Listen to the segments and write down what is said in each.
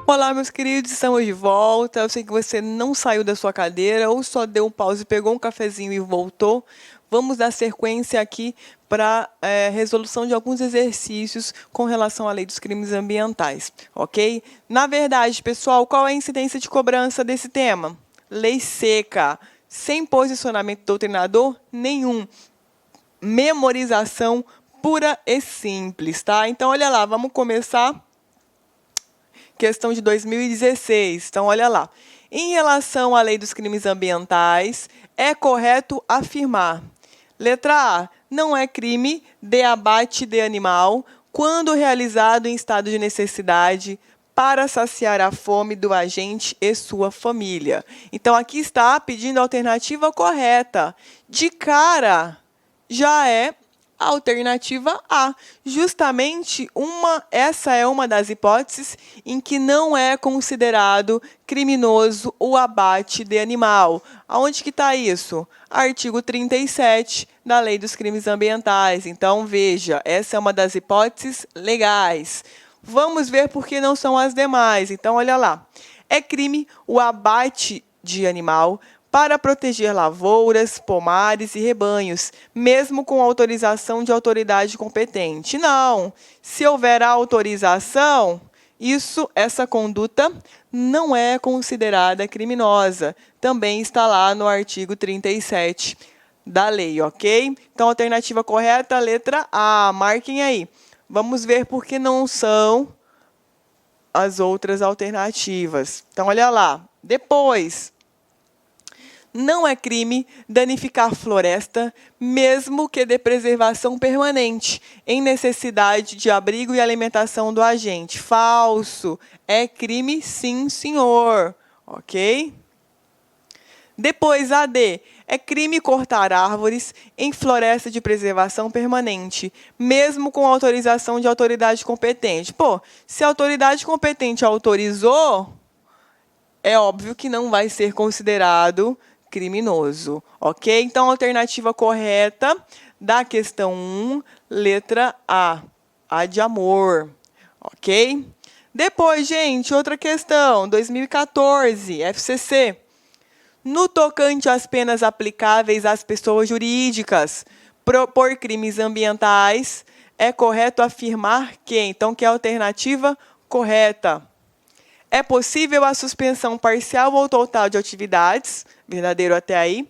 Olá, meus queridos, estamos de volta. Eu sei que você não saiu da sua cadeira ou só deu um pause, pegou um cafezinho e voltou. Vamos dar sequência aqui para resolução de alguns exercícios com relação à lei dos crimes ambientais, ok? Na verdade, pessoal, qual é a incidência de cobrança desse tema? Lei seca, sem posicionamento doutrinador nenhum. Memorização pura e simples, tá? Então, olha lá, vamos começar. Questão de 2016. Então, olha lá. Em relação à lei dos crimes ambientais, é correto afirmar. Letra A. Não é crime de abate de animal quando realizado em estado de necessidade para saciar a fome do agente e sua família. Então, aqui está pedindo a alternativa correta. De cara, já é a alternativa A. Justamente, essa é uma das hipóteses em que não é considerado criminoso o abate de animal. Aonde que está isso? Artigo 37 da Lei dos Crimes Ambientais. Então, veja, essa é uma das hipóteses legais. Vamos ver por que não são as demais. Então, olha lá. É crime o abate de animal para proteger lavouras, pomares e rebanhos, mesmo com autorização de autoridade competente. Não. Se houver autorização, essa conduta não é considerada criminosa. Também está lá no artigo 37 da lei, ok? Então, a alternativa correta, letra A. Marquem aí. Vamos ver por que não são as outras alternativas. Então, olha lá. Depois, não é crime danificar floresta, mesmo que de preservação permanente, em necessidade de abrigo e alimentação do agente. Falso. É crime, sim, senhor. Ok? Depois, a D. É crime cortar árvores em floresta de preservação permanente, mesmo com autorização de autoridade competente. Pô, se a autoridade competente autorizou, é óbvio que não vai ser considerado criminoso, ok? Então, a alternativa correta da questão 1, letra A de amor, ok? Depois, gente, outra questão, 2014, FCC. No tocante às penas aplicáveis às pessoas jurídicas por crimes ambientais, é correto afirmar que, então, que é a alternativa correta. É possível a suspensão parcial ou total de atividades, verdadeiro até aí,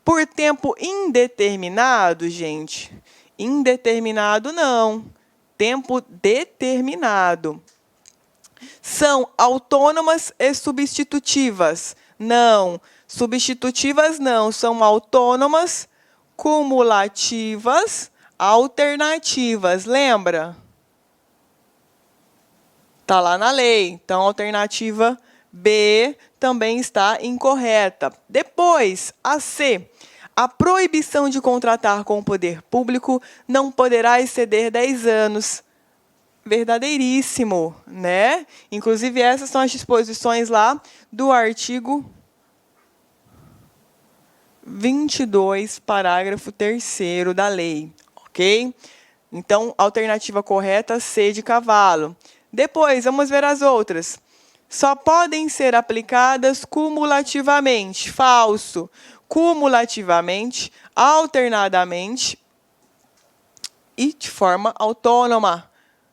por tempo indeterminado, gente. Indeterminado não, tempo determinado. São autônomas e substitutivas? Não. Substitutivas não, são autônomas, cumulativas, alternativas. Lembra? Está lá na lei. Então, a alternativa B também está incorreta. Depois, a C. A proibição de contratar com o poder público não poderá exceder 10 anos. Verdadeiríssimo, né? Inclusive, essas são as disposições lá do artigo 22, parágrafo 3º da lei, ok? Então, alternativa correta, C de cavalo. Depois, vamos ver as outras. Só podem ser aplicadas cumulativamente. Falso. Cumulativamente, alternadamente e de forma autônoma.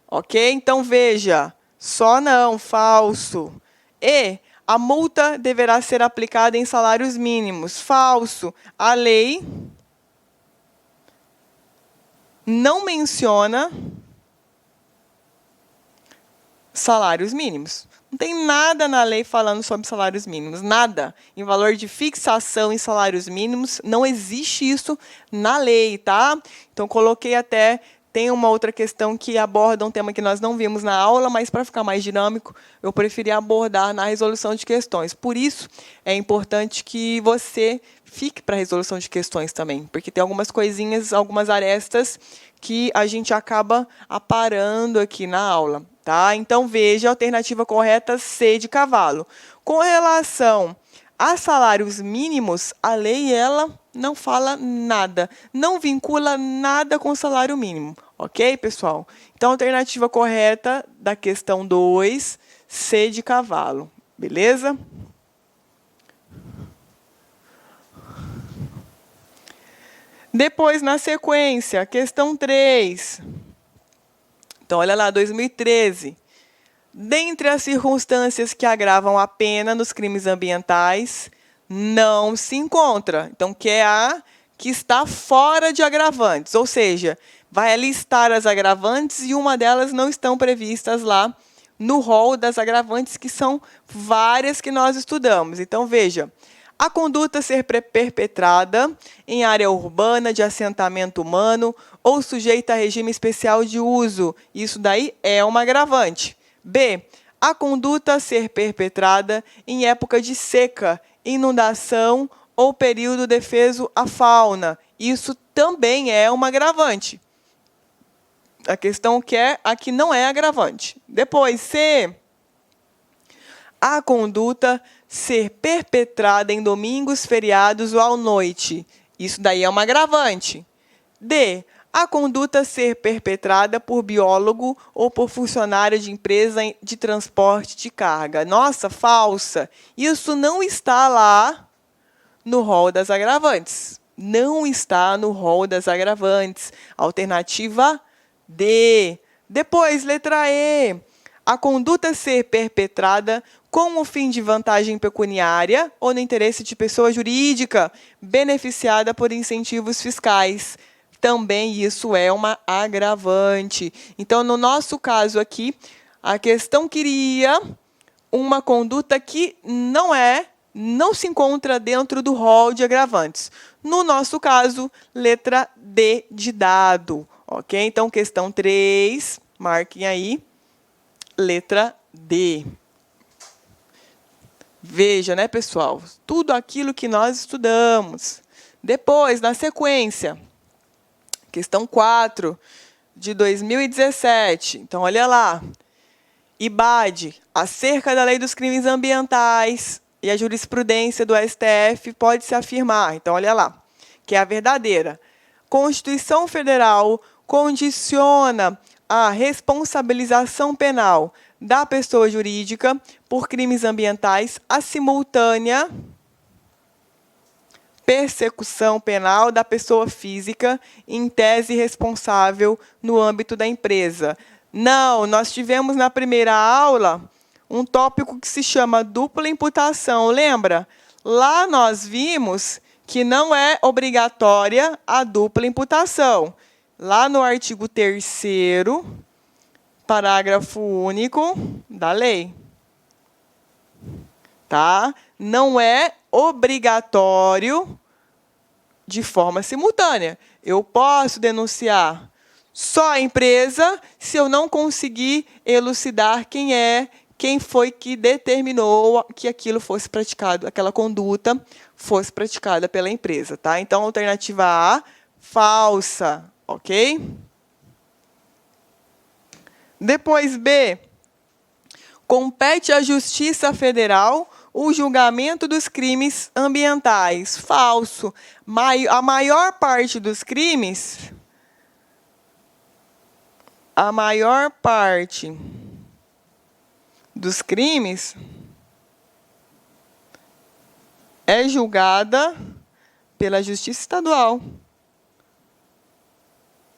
Ok? Então, veja. Só não. Falso. E a multa deverá ser aplicada em salários mínimos. Falso. A lei não menciona salários mínimos. Não tem nada na lei falando sobre salários mínimos, nada. Em valor de fixação em salários mínimos, não existe isso na lei, tá? Então, coloquei até, tem uma outra questão que aborda um tema que nós não vimos na aula, mas para ficar mais dinâmico, eu preferi abordar na resolução de questões. Por isso, é importante que você fique para a resolução de questões também, porque tem algumas coisinhas, algumas arestas que a gente acaba aparando aqui na aula. Tá? Então, veja a alternativa correta, C de cavalo. Com relação a salários mínimos, a lei ela não fala nada, não vincula nada com o salário mínimo, ok, pessoal? Então, a alternativa correta da questão 2, C de cavalo, beleza? Depois, na sequência, questão 3. Então, olha lá, 2013. Dentre as circunstâncias que agravam a pena nos crimes ambientais, não se encontra. Então, que é a que está fora de agravantes, ou seja, vai listar as agravantes e uma delas não estão previstas lá no rol das agravantes, que são várias que nós estudamos. Então, veja, a conduta ser perpetrada em área urbana de assentamento humano ou sujeita a regime especial de uso. Isso daí é uma agravante. B. A conduta ser perpetrada em época de seca, inundação ou período defeso à fauna. Isso também é uma agravante. A questão que é aqui não é agravante. Depois, C. A conduta ser perpetrada em domingos, feriados ou à noite. Isso daí é uma agravante. D. A conduta ser perpetrada por biólogo ou por funcionário de empresa de transporte de carga. Nossa, falsa. Isso não está lá no rol das agravantes. Não está no rol das agravantes. Alternativa D. Depois, letra E. A conduta ser perpetrada com o fim de vantagem pecuniária ou no interesse de pessoa jurídica beneficiada por incentivos fiscais. Também isso é uma agravante. Então, no nosso caso aqui, a questão queria uma conduta que não se encontra dentro do rol de agravantes. No nosso caso, letra D de dado. Ok? Então, questão 3, marquem aí, letra D. Veja, né, pessoal? Tudo aquilo que nós estudamos. Depois, na sequência, questão 4, de 2017. Então, olha lá. IBAD, acerca da lei dos crimes ambientais e a jurisprudência do STF pode se afirmar. Então, olha lá, que é a verdadeira. Constituição Federal condiciona a responsabilização penal da pessoa jurídica por crimes ambientais à simultânea persecução penal da pessoa física em tese responsável no âmbito da empresa. Não, nós tivemos na primeira aula um tópico que se chama dupla imputação, lembra? Lá nós vimos que não é obrigatória a dupla imputação. Lá no artigo 3º, parágrafo único da lei. Tá? Não é obrigatório de forma simultânea. Eu posso denunciar só a empresa se eu não conseguir elucidar quem foi que determinou que aquilo fosse praticado, aquela conduta fosse praticada pela empresa, tá? Então, alternativa A, falsa, ok? Depois, B. Compete à Justiça Federal o julgamento dos crimes ambientais. Falso. A maior parte dos crimes... A maior parte dos crimes é julgada pela Justiça Estadual.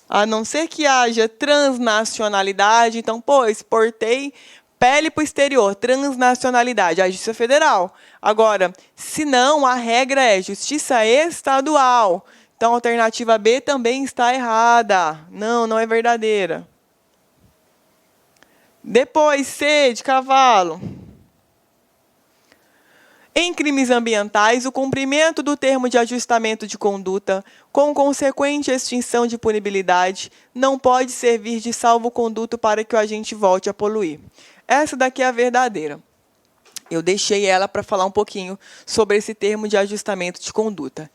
A não ser que haja transnacionalidade, então, exportei pele para o exterior, transnacionalidade, a Justiça Federal. Agora, se não, a regra é Justiça Estadual. Então, a alternativa B também está errada. Não é verdadeira. Depois, C de cavalo. Em crimes ambientais, o cumprimento do termo de ajustamento de conduta, com consequente extinção de punibilidade, não pode servir de salvo-conduto para que o agente volte a poluir. Essa daqui é a verdadeira. Eu deixei ela para falar um pouquinho sobre esse termo de ajustamento de conduta.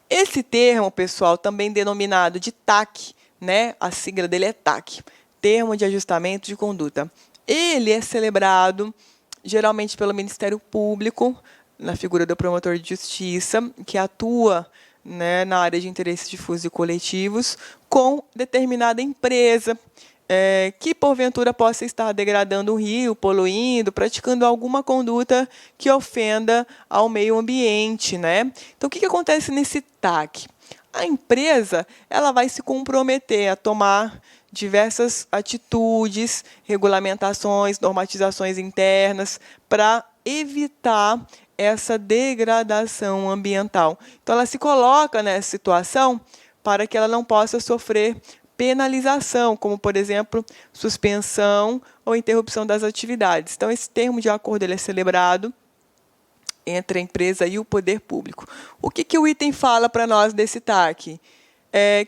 Esse termo, pessoal, também denominado de TAC, né? A sigla dele é TAC, Termo de Ajustamento de Conduta. Ele é celebrado geralmente pelo Ministério Público, na figura do promotor de justiça, que atua né, na área de interesses difusos e coletivos com determinada empresa que, porventura, possa estar degradando o rio, poluindo, praticando alguma conduta que ofenda ao meio ambiente, né? Então, o que acontece nesse TAC? A empresa ela vai se comprometer a tomar diversas atitudes, regulamentações, normatizações internas para evitar essa degradação ambiental. Então, ela se coloca nessa situação para que ela não possa sofrer penalização, como, por exemplo, suspensão ou interrupção das atividades. Então, esse termo de acordo ele é celebrado entre a empresa e o poder público. O que o item fala para nós desse TAC?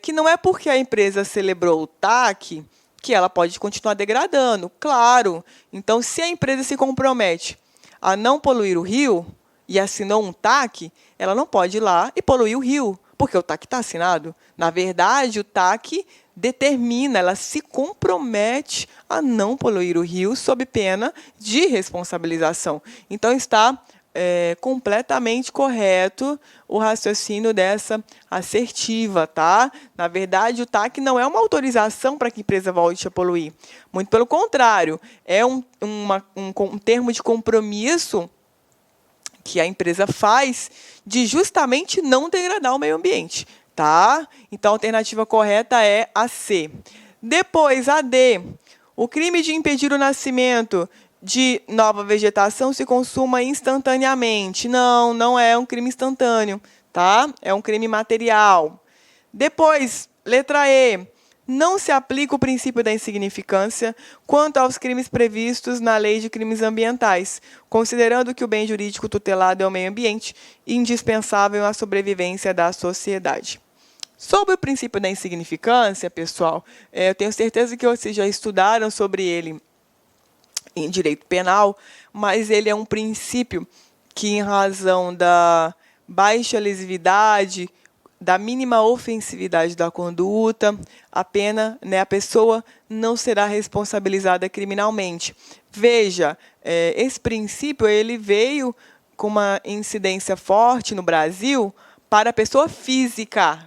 Que não é porque a empresa celebrou o TAC que ela pode continuar degradando. Claro, então, se a empresa se compromete a não poluir o rio e assinou um TAC, ela não pode ir lá e poluir o rio, porque o TAC está assinado. Na verdade, o TAC determina, ela se compromete a não poluir o rio sob pena de responsabilização. Então, está completamente correto o raciocínio dessa assertiva, tá? Na verdade, o TAC não é uma autorização para que a empresa volte a poluir. Muito pelo contrário, é um termo de compromisso que a empresa faz de justamente não degradar o meio ambiente, tá? Então, a alternativa correta é a C. Depois, a D. O crime de impedir o nascimento de nova vegetação se consuma instantaneamente. Não, não é um crime instantâneo, tá? É um crime material. Depois, letra E. Não se aplica o princípio da insignificância quanto aos crimes previstos na Lei de Crimes Ambientais, considerando que o bem jurídico tutelado é o meio ambiente, indispensável à sobrevivência da sociedade. Sobre o princípio da insignificância, pessoal, eu tenho certeza que vocês já estudaram sobre ele em direito penal, mas ele é um princípio que, em razão da baixa lesividade, da mínima ofensividade da conduta, a pena, a pessoa não será responsabilizada criminalmente. Veja, esse princípio ele veio com uma incidência forte no Brasil para a pessoa física.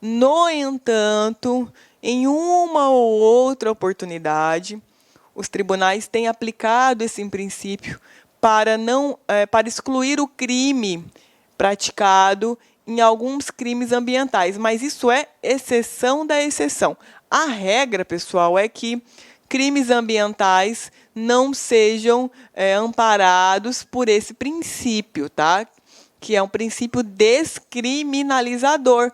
No entanto, em uma ou outra oportunidade, os tribunais têm aplicado esse princípio para excluir o crime praticado em alguns crimes ambientais, mas isso é exceção da exceção. A regra, pessoal, é que crimes ambientais não sejam amparados por esse princípio, tá? Que é um princípio descriminalizador,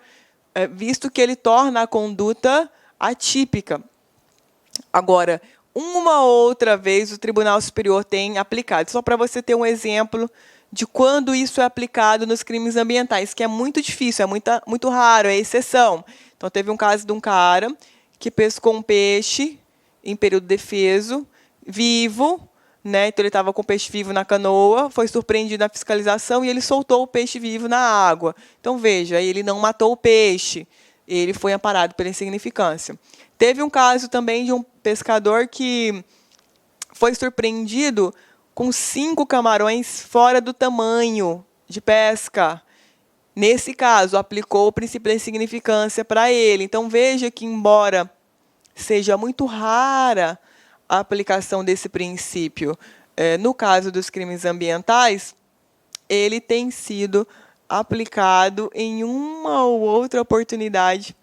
visto que ele torna a conduta atípica. Agora, uma outra vez o Tribunal Superior tem aplicado, só para você ter um exemplo de quando isso é aplicado nos crimes ambientais, que é muito difícil, é muito raro, é exceção. Então, teve um caso de um cara que pescou um peixe em período defeso, vivo, né? Então, ele estava com o peixe vivo na canoa, foi surpreendido na fiscalização e ele soltou o peixe vivo na água. Então, veja, ele não matou o peixe, ele foi amparado pela insignificância. Teve um caso também de um pescador que foi surpreendido com 5 camarões fora do tamanho de pesca. Nesse caso, aplicou o princípio da insignificância para ele. Então, veja que, embora seja muito rara a aplicação desse princípio, no caso dos crimes ambientais, ele tem sido aplicado em uma ou outra oportunidade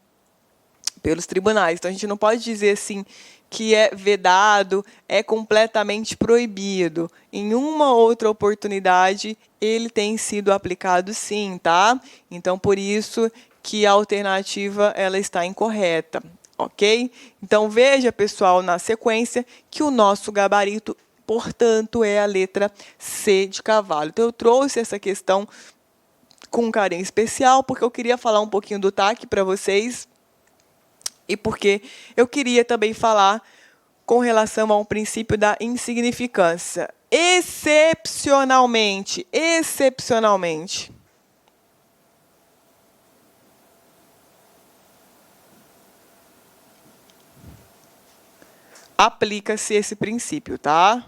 pelos tribunais. Então, a gente não pode dizer assim que é vedado, é completamente proibido. Em uma outra oportunidade, ele tem sido aplicado sim, tá? Então, por isso que a alternativa ela está incorreta, ok? Então, veja, pessoal, na sequência, que o nosso gabarito, portanto, é a letra C de cavalo. Então, eu trouxe essa questão com um carinho especial, porque eu queria falar um pouquinho do TAC para vocês, e porque eu queria também falar com relação ao princípio da insignificância. Excepcionalmente, aplica-se esse princípio, tá?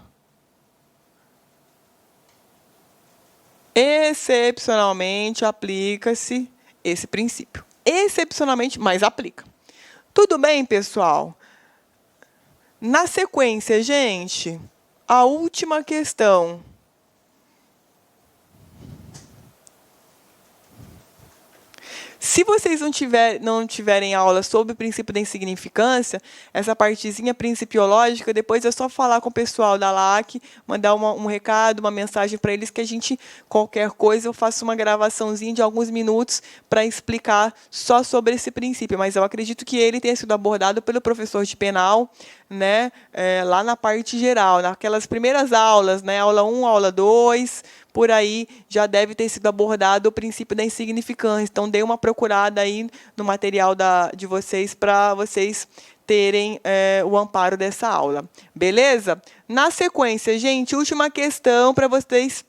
Excepcionalmente aplica-se esse princípio. Excepcionalmente, mas aplica. Tudo bem, pessoal? Na sequência, gente, a última questão. Se vocês não tiverem aula sobre o princípio da insignificância, essa partezinha principiológica, depois é só falar com o pessoal da LAC, mandar um recado, uma mensagem para eles que a gente, qualquer coisa, eu faço uma gravaçãozinha de alguns minutos para explicar só sobre esse princípio. Mas eu acredito que ele tenha sido abordado pelo professor de penal, né, lá na parte geral, naquelas primeiras aulas, né, aula 1, aula 2, por aí já deve ter sido abordado o princípio da insignificância. Então, dê uma procurada aí no material de vocês para vocês terem o amparo dessa aula. Beleza? Na sequência, gente, última questão para vocês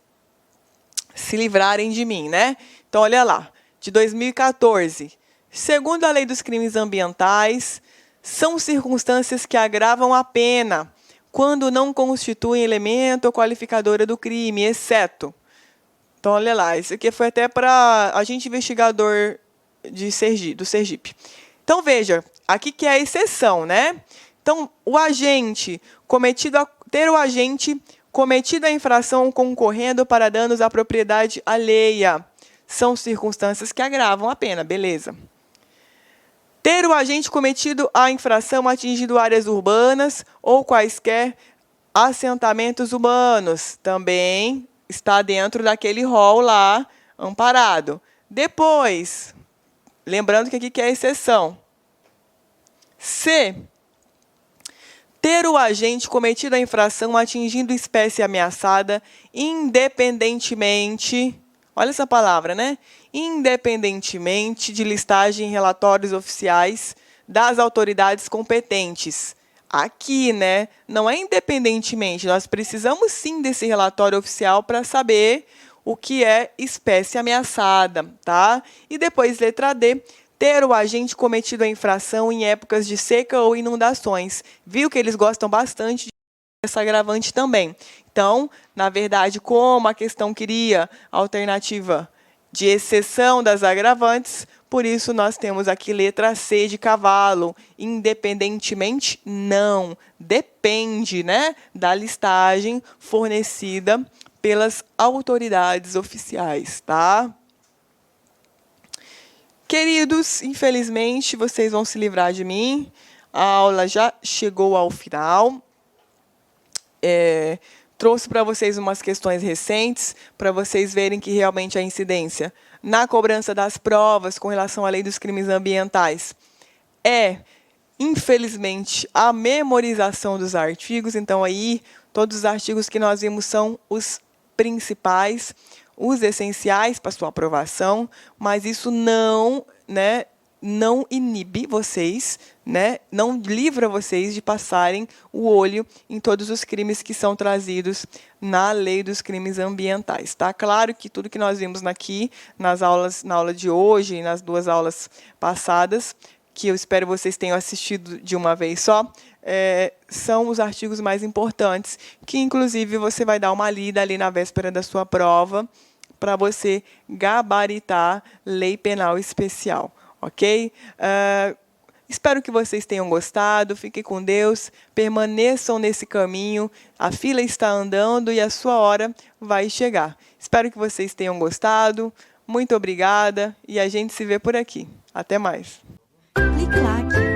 se livrarem de mim, né? Então, olha lá, de 2014. Segundo a Lei dos Crimes Ambientais, são circunstâncias que agravam a pena quando não constituem elemento ou qualificadora do crime, exceto. Então, olha lá, isso aqui foi até para agente investigador do Sergipe. Então, veja, aqui que é a exceção, né? Então, ter o agente cometido a infração concorrendo para danos à propriedade alheia. São circunstâncias que agravam a pena, beleza. Ter o agente cometido a infração atingindo áreas urbanas ou quaisquer assentamentos humanos. Também está dentro daquele rol lá amparado. Depois, lembrando que aqui que é a exceção. C. Ter o agente cometido a infração atingindo espécie ameaçada independentemente, olha essa palavra, né? Independentemente de listagem em relatórios oficiais das autoridades competentes. Aqui, né? Não é independentemente, nós precisamos sim desse relatório oficial para saber o que é espécie ameaçada, tá? E depois, letra D, ter o agente cometido a infração em épocas de seca ou inundações. Viu que eles gostam bastante dessa agravante também. Então, na verdade, como a questão queria a alternativa de exceção das agravantes, por isso nós temos aqui letra C de cavalo. Independentemente, não. Depende, né, da listagem fornecida pelas autoridades oficiais, tá? Queridos, infelizmente, vocês vão se livrar de mim. A aula já chegou ao final. Trouxe para vocês umas questões recentes, para vocês verem que realmente a incidência na cobrança das provas com relação à lei dos crimes ambientais é, infelizmente, a memorização dos artigos. Então, aí, todos os artigos que nós vimos são os principais, os essenciais para sua aprovação, mas isso não, né, não inibe vocês, né, não livra vocês de passarem o olho em todos os crimes que são trazidos na lei dos crimes ambientais. Tá? Claro que tudo que nós vimos aqui, na aula de hoje e nas duas aulas passadas, que eu espero vocês tenham assistido de uma vez só, são os artigos mais importantes, que inclusive você vai dar uma lida ali na véspera da sua prova, para você gabaritar lei penal especial. Ok? Espero que vocês tenham gostado, fiquem com Deus, permaneçam nesse caminho, a fila está andando e a sua hora vai chegar. Espero que vocês tenham gostado, muito obrigada e a gente se vê por aqui. Até mais. Clique like.